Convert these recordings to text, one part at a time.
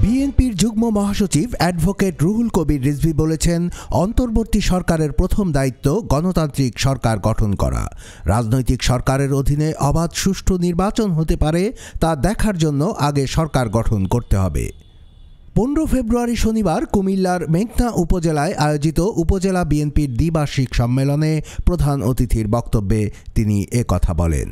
বিএনপির যুগ্ম মহাসচিব অ্যাডভোকেট রুহুল কবির রিজভী বলেছেন, অন্তর্বর্তী সরকারের প্রথম দায়িত্ব গণতান্ত্রিক সরকার গঠন করা। রাজনৈতিক সরকারের অধীনে অবাধ সুষ্ঠু নির্বাচন হতে পারে তা দেখার জন্য আগে সরকার গঠন করতে হবে। 15 ফেব্রুয়ারি শনিবার কুমিল্লার মেঘনা উপজেলায় আয়োজিত উপজেলা বিএনপির দ্বিবার্ষিক সম্মেলনে প্রধান অতিথির বক্তব্যে তিনি একথা বলেন।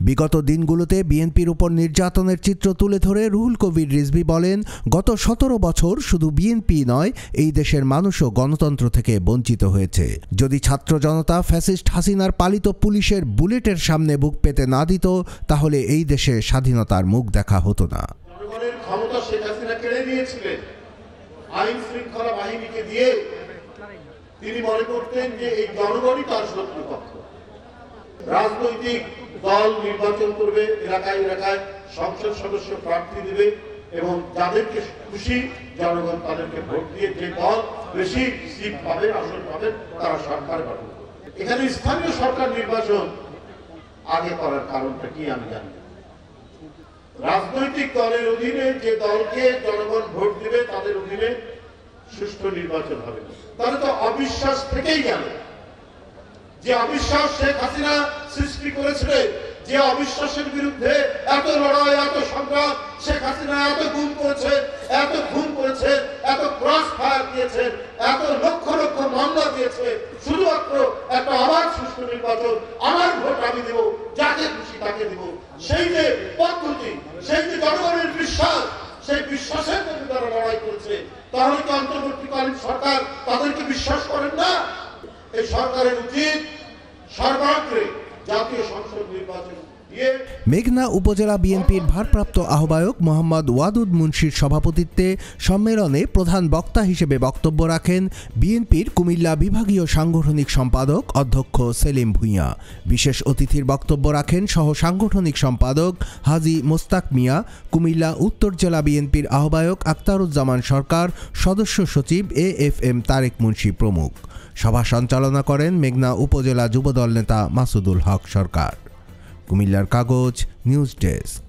বিগত দিনগুলোতে বিএনপির উপর নির্যাতনের চিত্র তুলে ধরে রুহুল কবির রিজভী বলেন, গত 17 বছর শুধু বিএনপি নয়, এই দেশের মানুষও গণতন্ত্র থেকে বঞ্চিত হয়েছে। যদি ছাত্র জনতা ফ্যাসিস্ট হাসিনার পালিত পুলিশের বুলেটের সামনে বুক পেতে না দিত, তাহলে এই দেশে স্বাধীনতার মুখ দেখা হতো না। জনগণের ক্ষমতা শেখ হাসিনা কেড়ে নিয়েছিলেন আইন শৃঙ্খলা বাহিনীকে দিয়ে। তিনি মনে করতেন যে এই জনগণই তার শত্রুপক্ষ। রাজনৈতিক দল নির্বাচন করবে, এলাকায় এলাকায় সংসদ সদস্য প্রার্থী দেবে এবং যাদেরকে খুশি জনগণ তাদেরকে ভোট দিয়ে যে দল বেশি সিট পাবে, আসন পাবে, তারা সরকার গঠন করবে। এখানে স্থানীয় সরকার নির্বাচন আগে করার কারণটা কি আমি জানি। রাজনৈতিক দলের অধীনে যে দলকে জনগণ ভোট দেবে তাদের অধীনে সুষ্ঠু নির্বাচন হবে। তাহলে তো অবিশ্বাস থেকেই গেল। যে অবিশ্বাস শেখ হাসিনা সৃষ্টি করেছিলেন, যে অবিশ্বাসের বিরুদ্ধে এত লড়াই, এত সংগ্রাম, শেখ হাসিনা এত গুম করেছে, এত খুন করেছে, এত ক্রস ফায়ার দিয়েছে, এত লক্ষ লক্ষ মামলা দিয়েছে, শুধুমাত্র একটা আবার সুষ্ঠু নির্বাচন, আমার ভোট আমি দেব, যাকে খুশি তাকে দেব, সেই যে পদ্ধতি, সেই যে জনগণের বিশ্বাস, সেই বিশ্বাসের জন্য তারা লড়াই করেছে। তাহলে কি অন্তর্বর্তীকালীন সরকার তাদেরকে বিশ্বাস করেন না? এই সরকারের উচিত সর্বাগ্রে জাতীয় সংসদ নির্বাচন দিয়ে। মেঘনা উপজেলা বিএনপির ভারপ্রাপ্ত আহ্বায়ক মোহাম্মদ ওয়াদুদ মুন্সির সভাপতিত্বে সম্মেলনে প্রধান বক্তা হিসেবে বক্তব্য রাখেন বিএনপির কুমিল্লা বিভাগীয় সাংগঠনিক সম্পাদক অধ্যক্ষ সেলিম ভূঁইয়া। বিশেষ অতিথির বক্তব্য রাখেন সহ সাংগঠনিক সম্পাদক হাজী মোস্তাক মিয়া, কুমিল্লা উত্তর জেলা বিএনপির আহ্বায়ক আক্তারুজ্জামান সরকার, সদস্য সচিব AFM তারেক মুন্সি প্রমুখ। সভা সঞ্চালনা করেন মেঘনা উপজেলা যুবদল নেতা মাসুদুল হক সরকার। কুমিল্লার কাগজ নিউজ ডেস্ক।